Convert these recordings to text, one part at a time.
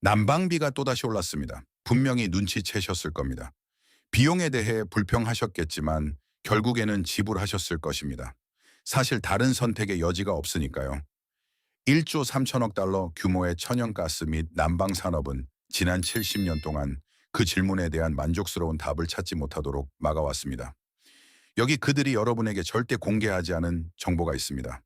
난방비가 또다시 올랐습니다. 분명히 눈치채셨을 겁니다. 비용에 대해 불평하셨겠지만 결국에는 지불하셨을 것입니다. 사실 다른 선택의 여지가 없으니까요. 1조 3천억 달러 규모의 천연가스 및 난방 산업은 지난 70년 동안 그 질문에 대한 만족스러운 답을 찾지 못하도록 막아왔습니다. 여기 그들이 여러분에게 절대 공개하지 않은 정보가 있습니다.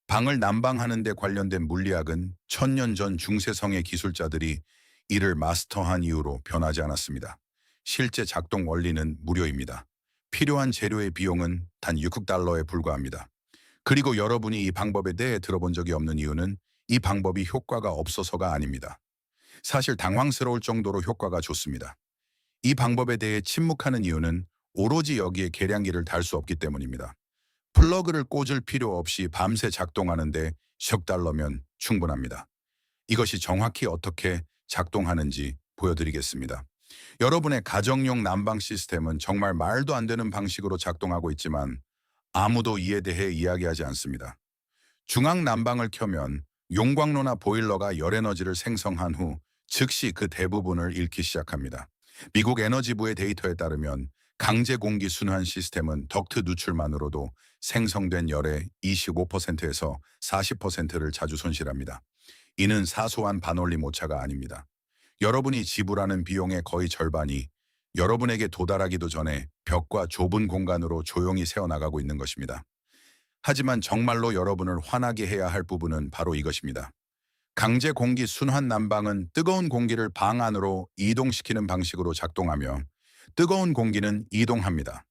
방을 난방하는 데 관련된 물리학은 천년 전 중세성의 기술자들이 이를 마스터한 이후로 변하지 않았습니다. 실제 작동 원리는 무료입니다. 필요한 재료의 비용은 단 6달러에 불과합니다. 그리고 여러분이 이 방법에 대해 들어본 적이 없는 이유는 이 방법이 효과가 없어서가 아닙니다. 사실 당황스러울 정도로 효과가 좋습니다. 이 방법에 대해 침묵하는 이유는 오로지 여기에 계량기를 달 수 없기 때문입니다. 플러그를 꽂을 필요 없이 밤새 작동하는데 석 달러면 충분합니다. 이것이 정확히 어떻게 작동하는지 보여드리겠습니다. 여러분의 가정용 난방 시스템은 정말 말도 안 되는 방식으로 작동하고 있지만 아무도 이에 대해 이야기하지 않습니다. 중앙 난방을 켜면 용광로나 보일러가 열에너지를 생성한 후 즉시 그 대부분을 잃기 시작합니다. 미국 에너지부의 데이터에 따르면 강제 공기 순환 시스템은 덕트 누출만으로도 생성된 열의 25%에서 40%를 자주 손실합니다. 이는 사소한 반올림 오차가 아닙니다. 여러분이 지불하는 비용의 거의 절반이 여러분에게 도달하기도 전에 벽과 좁은 공간으로 조용히 새어나가고 있는 것입니다. 하지만 정말로 여러분을 화나게 해야 할 부분은 바로 이것입니다. 강제 공기 순환 난방은 뜨거운 공기를 방 안으로 이동시키는 방식으로 작동하며 뜨거운 공기는 이동합니다.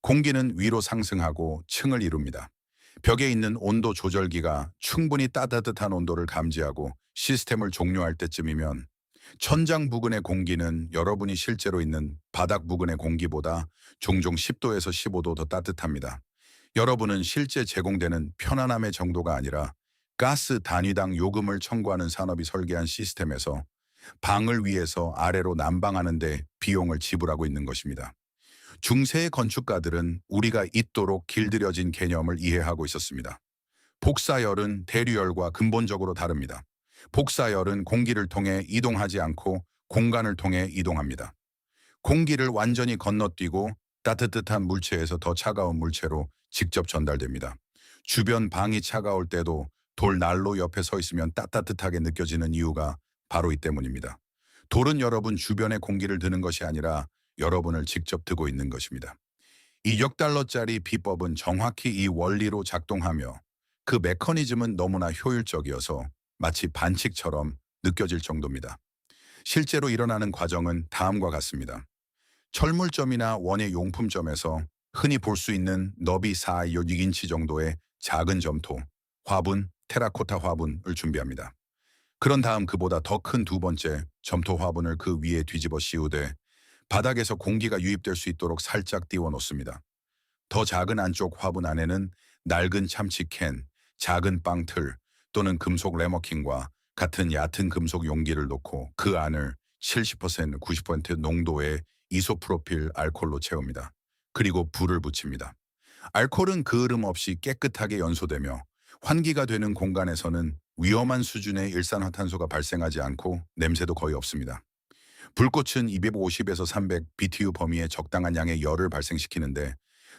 공기는 위로 상승하고 층을 이룹니다. 벽에 있는 온도 조절기가 충분히 따뜻한 온도를 감지하고 시스템을 종료할 때쯤이면 천장 부근의 공기는 여러분이 실제로 있는 바닥 부근의 공기보다 종종 10도에서 15도 더 따뜻합니다. 여러분은 실제 제공되는 편안함의 정도가 아니라 가스 단위당 요금을 청구하는 산업이 설계한 시스템에서 방을 위해서 아래로 난방하는데 비용을 지불하고 있는 것입니다. 중세의 건축가들은 우리가 잊도록 길들여진 개념을 이해하고 있었습니다. 복사열은 대류열과 근본적으로 다릅니다. 복사열은 공기를 통해 이동하지 않고 공간을 통해 이동합니다. 공기를 완전히 건너뛰고 따뜻한 물체에서 더 차가운 물체로 직접 전달됩니다. 주변 방이 차가울 때도 돌 난로 옆에 서 있으면 따뜻하게 느껴지는 이유가 바로 이 때문입니다. 돌은 여러분 주변의 공기를 드는 것이 아니라 여러분을 직접 드고 있는 것입니다. 이 역 달러짜리 비법은 정확히 이 원리로 작동하며 그 메커니즘은 너무나 효율적이어서 마치 반칙처럼 느껴질 정도입니다. 실제로 일어나는 과정은 다음과 같습니다. 철물점이나 원예 용품점에서 흔히 볼 수 있는 너비 4-6인치 정도의 작은 점토, 화분, 테라코타 화분을 준비합니다. 그런 다음 그보다 더 큰 두 번째 점토 화분을 그 위에 뒤집어 씌우되 바닥에서 공기가 유입될 수 있도록 살짝 띄워 놓습니다. 더 작은 안쪽 화분 안에는 낡은 참치캔, 작은 빵틀 또는 금속 레머킹과 같은 얕은 금속 용기를 놓고 그 안을 70%, 90% 농도의 이소프로필 알코올로 채웁니다. 그리고 불을 붙입니다. 알코올은 그을음 없이 깨끗하게 연소되며 환기가 되는 공간에서는 위험한 수준의 일산화탄소가 발생하지 않고 냄새도 거의 없습니다. 불꽃은 250에서 300 BTU 범위의 적당한 양의 열을 발생시키는데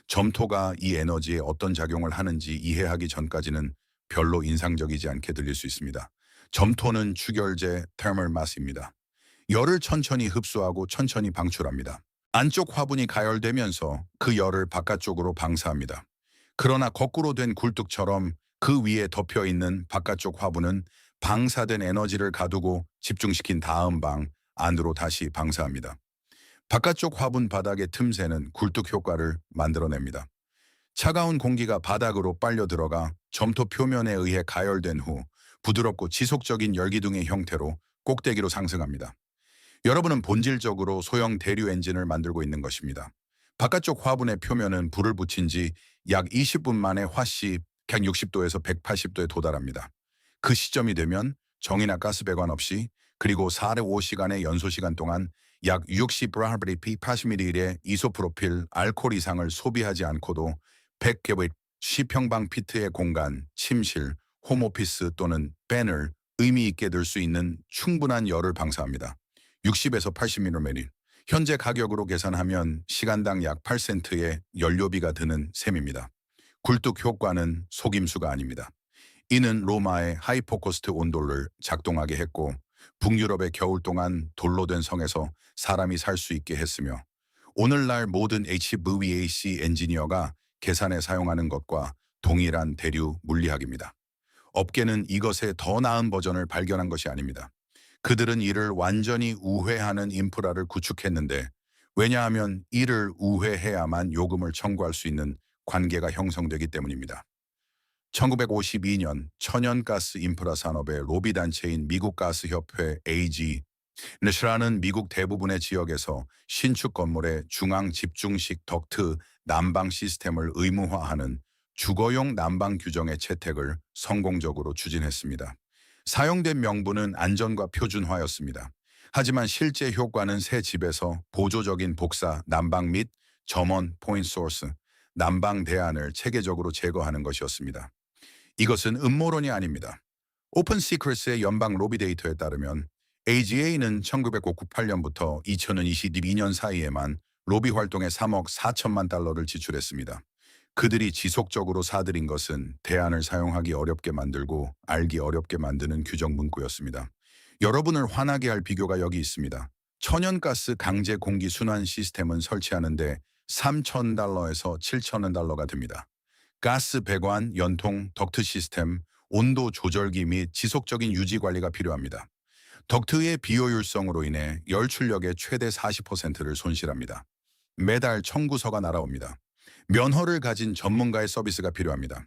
점토가 이 에너지에 어떤 작용을 하는지 이해하기 전까지는 별로 인상적이지 않게 들릴 수 있습니다. 점토는 축열제 thermal mass입니다. 열을 천천히 흡수하고 천천히 방출합니다. 안쪽 화분이 가열되면서 그 열을 바깥쪽으로 방사합니다. 그러나 거꾸로 된 굴뚝처럼 그 위에 덮여 있는 바깥쪽 화분은 방사된 에너지를 가두고 집중시킨 다음 방 안으로 다시 방사합니다. 바깥쪽 화분 바닥의 틈새는 굴뚝 효과를 만들어냅니다. 차가운 공기가 바닥으로 빨려 들어가 점토 표면에 의해 가열된 후 부드럽고 지속적인 열기둥의 형태로 꼭대기로 상승합니다. 여러분은 본질적으로 소형 대류 엔진을 만들고 있는 것입니다. 바깥쪽 화분의 표면은 불을 붙인 지 약 20분 만에 화씨 160도에서 180도에 도달합니다. 그 시점이 되면 정이나 가스 배관 없이 그리고 4-5시간의 연소 시간 동안 약 60bp 80ml의 이소프로필 알코올 이상을 소비하지 않고도 100개의 10평방 피트의 공간, 침실, 홈오피스 또는 밴을 의미 있게 들 수 있는 충분한 열을 방사합니다. 60에서 80mm. 현재 가격으로 계산하면 시간당 약 8센트의 연료비가 드는 셈입니다. 굴뚝 효과는 속임수가 아닙니다. 이는 로마의 하이포커스트 온돌을 작동하게 했고 북유럽의 겨울 동안 돌로 된 성에서 사람이 살 수 있게 했으며 오늘날 모든 HVAC 엔지니어가 계산에 사용하는 것과 동일한 대류 물리학입니다. 업계는 이것의 더 나은 버전을 발견한 것이 아닙니다. 그들은 이를 완전히 우회하는 인프라를 구축했는데 왜냐하면 이를 우회해야만 요금을 청구할 수 있는 관계가 형성되기 때문입니다. 1952년 천연가스 인프라 산업의 로비 단체인 미국가스협회 AG&S라는 미국 대부분의 지역에서 신축 건물의 중앙 집중식 덕트 난방 시스템을 의무화하는 주거용 난방 규정의 채택을 성공적으로 추진했습니다. 사용된 명분은 안전과 표준화였습니다. 하지만 실제 효과는 새 집에서 보조적인 복사, 난방 및 점원, 포인트 소스, 난방 대안을 체계적으로 제거하는 것이었습니다. 이것은 음모론이 아닙니다. 오픈 시크릿의 연방 로비 데이터에 따르면 AGA는 1998년부터 2022년 사이에만 로비 활동에 3억 4천만 달러를 지출했습니다. 그들이 지속적으로 사들인 것은 대안을 사용하기 어렵게 만들고 알기 어렵게 만드는 규정 문구였습니다. 여러분을 화나게 할 비교가 여기 있습니다. 천연가스 강제 공기 순환 시스템은 설치하는데 3,000달러에서 7,000원 달러가 듭니다. 가스 배관, 연통, 덕트 시스템, 온도 조절기 및 지속적인 유지 관리가 필요합니다. 덕트의 비효율성으로 인해 열 출력의 최대 40%를 손실합니다. 매달 청구서가 날아옵니다. 면허를 가진 전문가의 서비스가 필요합니다.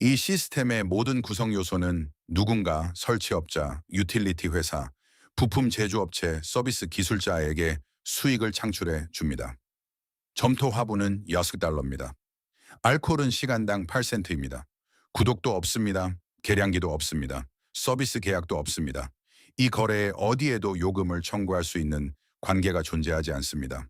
이 시스템의 모든 구성 요소는 누군가 설치업자, 유틸리티 회사, 부품 제조업체, 서비스 기술자에게 수익을 창출해 줍니다. 점토 화분은 $6입니다. 알코올은 시간당 8센트입니다. 구독도 없습니다. 계량기도 없습니다. 서비스 계약도 없습니다. 이 거래에 어디에도 요금을 청구할 수 있는 관계가 존재하지 않습니다.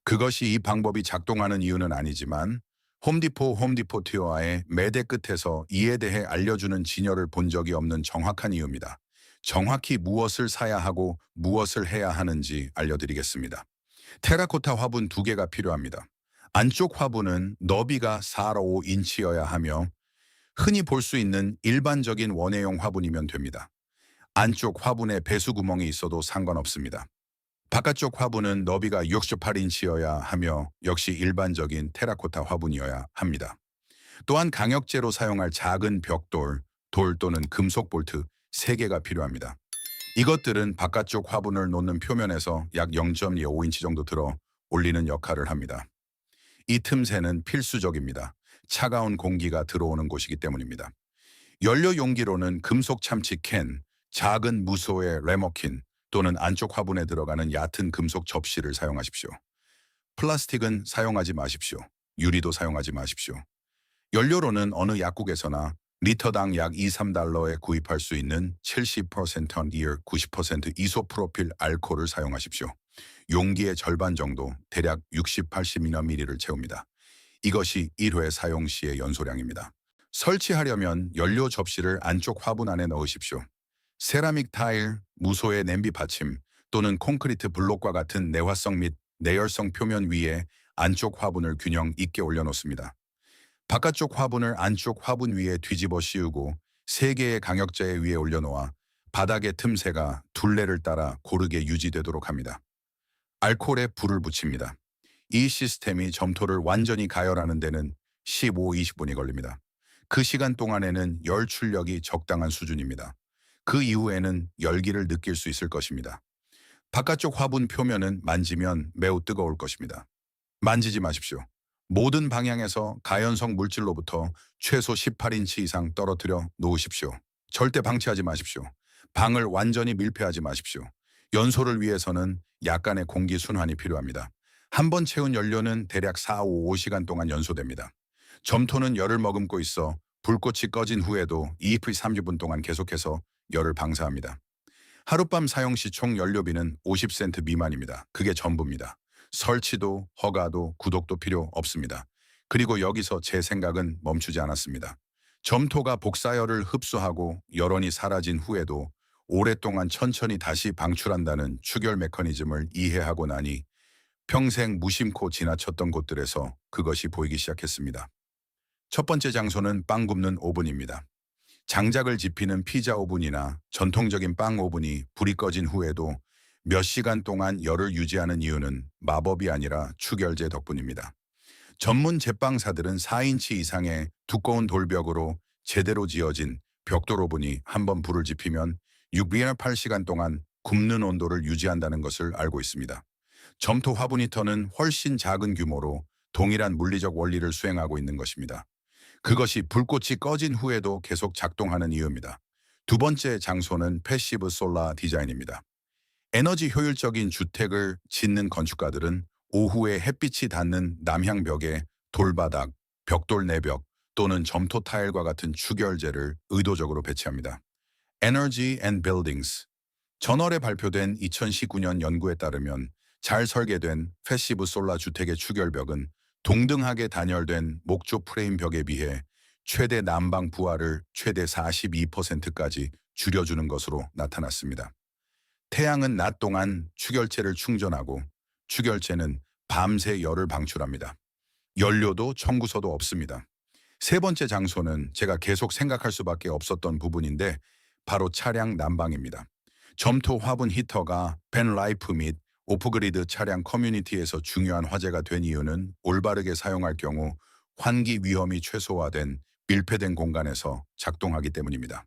그것이 이 방법이 작동하는 이유는 아니지만 홈디포트와의 매대 끝에서 이에 대해 알려주는 진열을 본 적이 없는 정확한 이유입니다. 정확히 무엇을 사야 하고 무엇을 해야 하는지 알려드리겠습니다. 테라코타 화분 2개가 필요합니다. 안쪽 화분은 너비가 4.5인치여야 하며 흔히 볼 수 있는 일반적인 원예용 화분이면 됩니다. 안쪽 화분에 배수구멍이 있어도 상관없습니다. 바깥쪽 화분은 너비가 68인치여야 하며 역시 일반적인 테라코타 화분이어야 합니다. 또한 강력제로 사용할 작은 벽돌, 돌 또는 금속 볼트 3개가 필요합니다. 이것들은 바깥쪽 화분을 놓는 표면에서 약 0.25인치 정도 들어 올리는 역할을 합니다. 이 틈새는 필수적입니다. 차가운 공기가 들어오는 곳이기 때문입니다. 연료 용기로는 금속 참치 캔, 작은 무소의 레머킨 또는 안쪽 화분에 들어가는 얕은 금속 접시를 사용하십시오. 플라스틱은 사용하지 마십시오. 유리도 사용하지 마십시오. 연료로는 어느 약국에서나 리터당 약 2~3달러에 구입할 수 있는 70% 이어 90% 이소프로필 알코올을 사용하십시오. 용기의 절반 정도, 대략 60~80ml를 채웁니다. 이것이 1회 사용 시의 연소량입니다. 설치하려면 연료 접시를 안쪽 화분 안에 넣으십시오. 세라믹 타일, 무소의 냄비 받침 또는 콘크리트 블록과 같은 내화성 및 내열성 표면 위에 안쪽 화분을 균형 있게 올려놓습니다. 바깥쪽 화분을 안쪽 화분 위에 뒤집어 씌우고 3개의 강역자에 위에 올려놓아 바닥의 틈새가 둘레를 따라 고르게 유지되도록 합니다. 알코올에 불을 붙입니다. 이 시스템이 점토를 완전히 가열하는 데는 15~20분이 걸립니다. 그 시간 동안에는 열 출력이 적당한 수준입니다. 그 이후에는 열기를 느낄 수 있을 것입니다. 바깥쪽 화분 표면은 만지면 매우 뜨거울 것입니다. 만지지 마십시오. 모든 방향에서 가연성 물질로부터 최소 18인치 이상 떨어뜨려 놓으십시오. 절대 방치하지 마십시오. 방을 완전히 밀폐하지 마십시오. 연소를 위해서는 약간의 공기 순환이 필요합니다. 한 번 채운 연료는 대략 4~5시간 동안 연소됩니다. 점토는 열을 머금고 있어 불꽃이 꺼진 후에도 20~30분 동안 계속해서 열을 방사합니다. 하룻밤 사용 시 총 연료비는 50센트 미만입니다. 그게 전부입니다. 설치도, 허가도, 구독도 필요 없습니다. 그리고 여기서 제 생각은 멈추지 않았습니다. 점토가 복사열을 흡수하고 열원이 사라진 후에도 오랫동안 천천히 다시 방출한다는 추결 메커니즘을 이해하고 나니 평생 무심코 지나쳤던 곳들에서 그것이 보이기 시작했습니다. 첫 번째 장소는 빵 굽는 오븐입니다. 장작을 지피는 피자 오븐이나 전통적인 빵 오븐이 불이 꺼진 후에도 몇 시간 동안 열을 유지하는 이유는 마법이 아니라 추결제 덕분입니다. 전문 제빵사들은 4인치 이상의 두꺼운 돌벽으로 제대로 지어진 벽돌 오븐이 한번 불을 지피면 6일이나 8시간 동안 굽는 온도를 유지한다는 것을 알고 있습니다. 점토 화분 히터는 훨씬 작은 규모로 동일한 물리적 원리를 수행하고 있는 것입니다. 그것이 불꽃이 꺼진 후에도 계속 작동하는 이유입니다. 두 번째 장소는 패시브 솔라 디자인입니다. 에너지 효율적인 주택을 짓는 건축가들은 오후에 햇빛이 닿는 남향벽에 돌바닥, 벽돌 내벽 또는 점토 타일과 같은 추결제를 의도적으로 배치합니다. Energy and Buildings 저널에 발표된 2019년 연구에 따르면 잘 설계된 패시브 솔라 주택의 추결벽은 동등하게 단열된 목조 프레임 벽에 비해 최대 난방 부하를 최대 42%까지 줄여주는 것으로 나타났습니다. 태양은 낮 동안 추결체를 충전하고 추결체는 밤새 열을 방출합니다. 연료도 청구서도 없습니다. 세 번째 장소는 제가 계속 생각할 수밖에 없었던 부분인데 바로 차량 난방입니다. 점토 화분 히터가 벤라이프 및 오프그리드 차량 커뮤니티에서 중요한 화제가 된 이유는 올바르게 사용할 경우 환기 위험이 최소화된 밀폐된 공간에서 작동하기 때문입니다.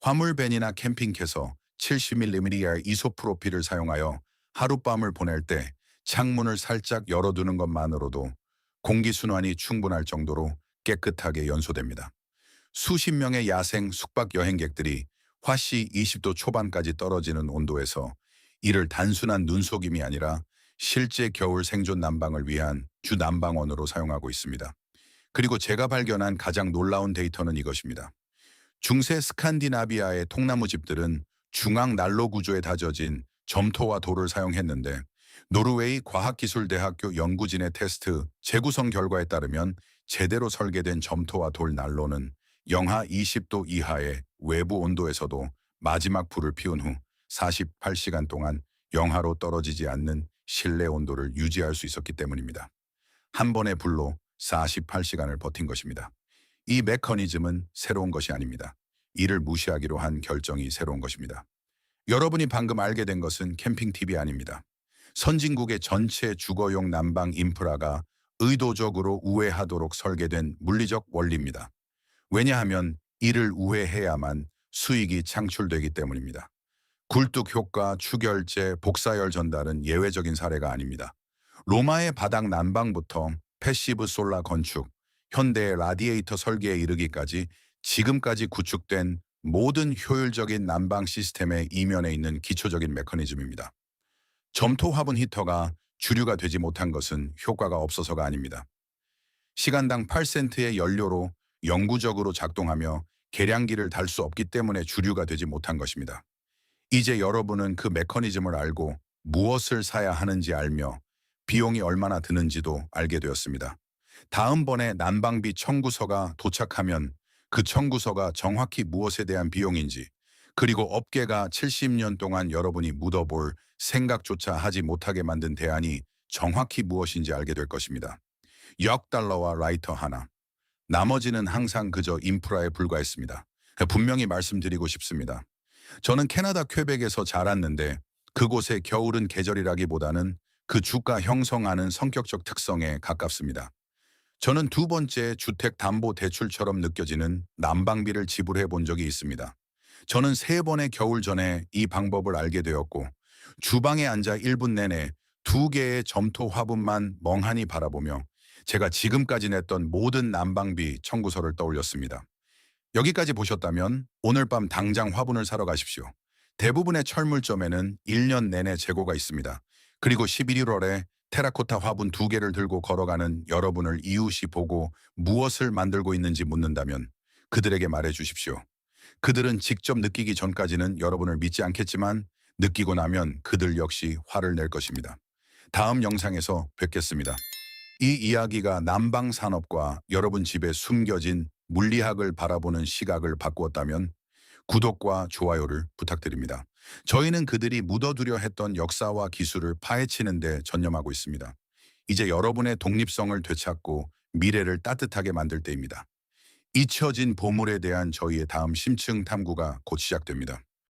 화물밴이나 캠핑카에서 70mm 이소프로필을 사용하여 하룻밤을 보낼 때 창문을 살짝 열어두는 것만으로도 공기순환이 충분할 정도로 깨끗하게 연소됩니다. 수십 명의 야생 숙박 여행객들이 화씨 20도 초반까지 떨어지는 온도에서 이를 단순한 눈속임이 아니라 실제 겨울 생존 난방을 위한 주 난방원으로 사용하고 있습니다. 그리고 제가 발견한 가장 놀라운 데이터는 이것입니다. 중세 스칸디나비아의 통나무 집들은 중앙 난로 구조에 다져진 점토와 돌을 사용했는데 노르웨이 과학기술대학교 연구진의 테스트 재구성 결과에 따르면 제대로 설계된 점토와 돌 난로는 영하 20도 이하의 외부 온도에서도 마지막 불을 피운 후 48시간 동안 영하로 떨어지지 않는 실내 온도를 유지할 수 있었기 때문입니다. 한 번의 불로 48시간을 버틴 것입니다. 이 메커니즘은 새로운 것이 아닙니다. 이를 무시하기로 한 결정이 새로운 것입니다. 여러분이 방금 알게 된 것은 캠핑 팁이 아닙니다. 선진국의 전체 주거용 난방 인프라가 의도적으로 우회하도록 설계된 물리적 원리입니다. 왜냐하면 이를 우회해야만 수익이 창출되기 때문입니다. 굴뚝 효과, 추결제, 복사열 전달은 예외적인 사례가 아닙니다. 로마의 바닥 난방부터 패시브 솔라 건축, 현대의 라디에이터 설계에 이르기까지 지금까지 구축된 모든 효율적인 난방 시스템의 이면에 있는 기초적인 메커니즘입니다. 점토 화분 히터가 주류가 되지 못한 것은 효과가 없어서가 아닙니다. 시간당 8센트의 연료로 영구적으로 작동하며 계량기를 달 수 없기 때문에 주류가 되지 못한 것입니다. 이제 여러분은 그 메커니즘을 알고 무엇을 사야 하는지 알며 비용이 얼마나 드는지도 알게 되었습니다. 다음번에 난방비 청구서가 도착하면 그 청구서가 정확히 무엇에 대한 비용인지 그리고 업계가 70년 동안 여러분이 묻어볼 생각조차 하지 못하게 만든 대안이 정확히 무엇인지 알게 될 것입니다. 역 달러와 라이터 하나. 나머지는 항상 그저 인프라에 불과했습니다. 분명히 말씀드리고 싶습니다. 저는 캐나다 퀘벡에서 자랐는데 그곳의 겨울은 계절이라기보다는 그 주가 형성하는 성격적 특성에 가깝습니다. 저는 두 번째 주택담보대출처럼 느껴지는 난방비를 지불해 본 적이 있습니다. 저는 3번의 겨울 전에 이 방법을 알게 되었고 주방에 앉아 1분 내내 2개의 점토 화분만 멍하니 바라보며 제가 지금까지 냈던 모든 난방비 청구서를 떠올렸습니다. 여기까지 보셨다면 오늘 밤 당장 화분을 사러 가십시오. 대부분의 철물점에는 1년 내내 재고가 있습니다. 그리고 11월에 테라코타 화분 2개를 들고 걸어가는 여러분을 이웃이 보고 무엇을 만들고 있는지 묻는다면 그들에게 말해 주십시오. 그들은 직접 느끼기 전까지는 여러분을 믿지 않겠지만 느끼고 나면 그들 역시 화를 낼 것입니다. 다음 영상에서 뵙겠습니다. 이 이야기가 난방 산업과 여러분 집에 숨겨진 물리학을 바라보는 시각을 바꾸었다면 구독과 좋아요를 부탁드립니다. 저희는 그들이 묻어두려 했던 역사와 기술을 파헤치는 데 전념하고 있습니다. 이제 여러분의 독립성을 되찾고 미래를 따뜻하게 만들 때입니다. 잊혀진 보물에 대한 저희의 다음 심층 탐구가 곧 시작됩니다.